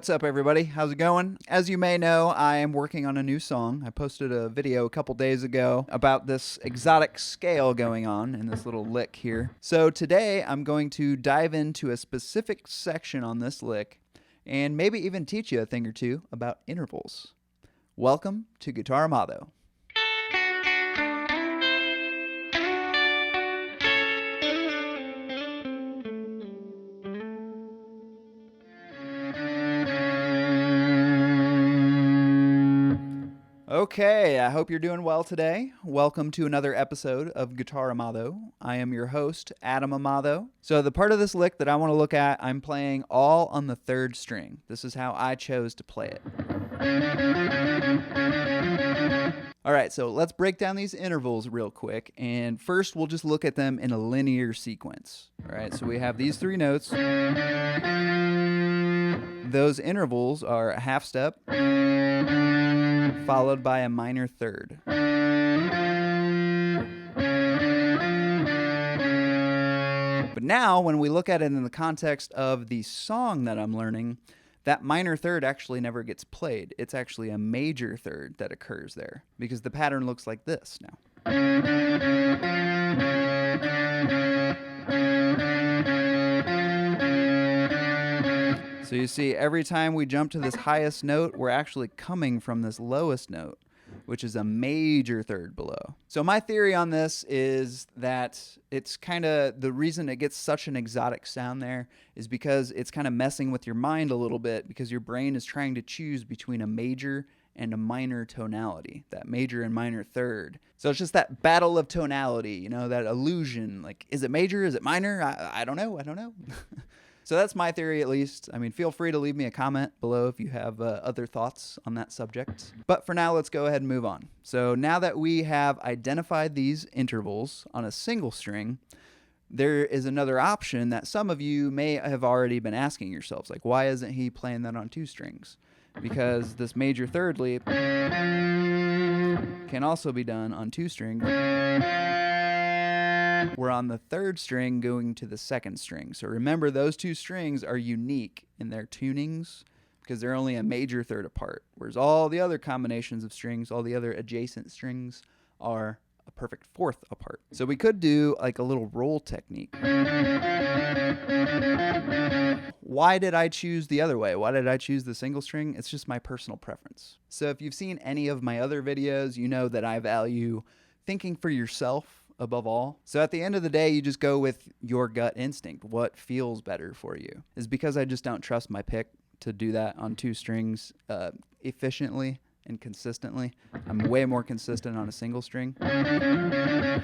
What's up, everybody? How's it going? As you may know, I am working on a new song. I posted a video a couple days ago about this exotic scale going on in this little lick here. So today I'm going to dive into a specific section on this lick and maybe even teach you a thing or two about intervals. Welcome to GuitarAmado. Okay, I hope you're doing well today. Welcome to another episode of GuitarAmado. I am your host, Adam Amado. So the part of this lick that I want to look at, I'm playing all on the third string. This is how I chose to play it. All right, so let's break down these intervals real quick. And first, we'll just look at them in a linear sequence. All right, so we have these three notes. Those intervals are a half step, followed by a minor third. But now, when we look at it in the context of the song that I'm learning, that minor third actually never gets played. It's actually a major third that occurs there, because the pattern looks like this now. So you see, every time we jump to this highest note, we're actually coming from this lowest note, which is a major third below. So my theory on this is that it's kind of, the reason it gets such an exotic sound there is because it's kind of messing with your mind a little bit, because your brain is trying to choose between a major and a minor tonality, that major and minor third. So it's just that battle of tonality, you know, that illusion. Like, is it major? Is it minor? I don't know. So that's my theory, at least. I mean, feel free to leave me a comment below if you have other thoughts on that subject. But for now, let's go ahead and move on. So now that we have identified these intervals on a single string, there is another option that some of you may have already been asking yourselves, like, why isn't he playing that on two strings? Because this major third leap can also be done on two strings. We're on the third string going to the second string. So remember, those two strings are unique in their tunings because they're only a major third apart, whereas all the other combinations of strings, all the other adjacent strings, are a perfect fourth apart. So we could do like a little roll technique. Why did I choose the other way? Why did I choose the single string? It's just my personal preference. So if you've seen any of my other videos, you know that I value thinking for yourself above all. So at the end of the day, you just go with your gut instinct. What feels better for you? Is because I just don't trust my pick to do that on two strings efficiently and consistently. I'm way more consistent on a single string. I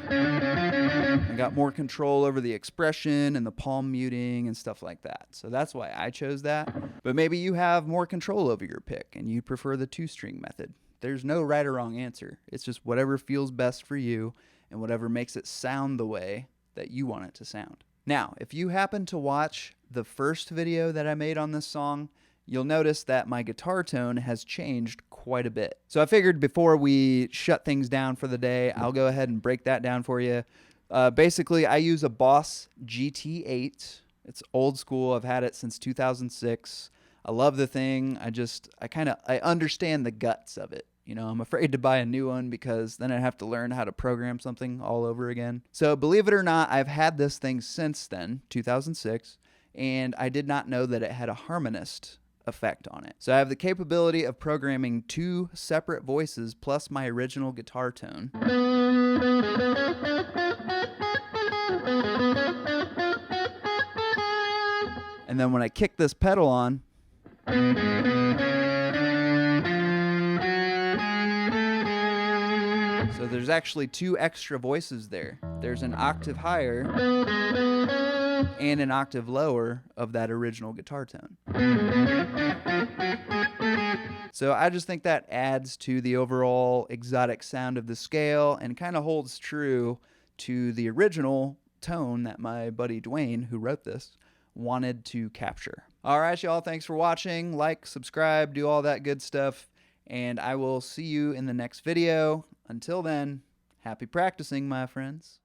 got more control over the expression and the palm muting and stuff like that. So that's why I chose that. But maybe you have more control over your pick and you prefer the two-string method. There's no right or wrong answer. It's just whatever feels best for you and whatever makes it sound the way that you want it to sound. Now, if you happen to watch the first video that I made on this song, you'll notice that my guitar tone has changed quite a bit. So I figured before we shut things down for the day, I'll go ahead and break that down for you. Basically, I use a Boss GT8. It's old school. I've had it since 2006. I love the thing. I understand the guts of it. You know, I'm afraid to buy a new one because then I'd have to learn how to program something all over again. So believe it or not, I've had this thing since then, 2006, and I did not know that it had a harmonist effect on it. So I have the capability of programming two separate voices plus my original guitar tone. And then when I kick this pedal on, so there's actually two extra voices there. There's an octave higher and an octave lower of that original guitar tone. So I just think that adds to the overall exotic sound of the scale and kind of holds true to the original tone that my buddy Dwayne, who wrote this, wanted to capture. All right, y'all, thanks for watching. Like, subscribe, do all that good stuff, and I will see you in the next video. Until then, happy practicing, my friends.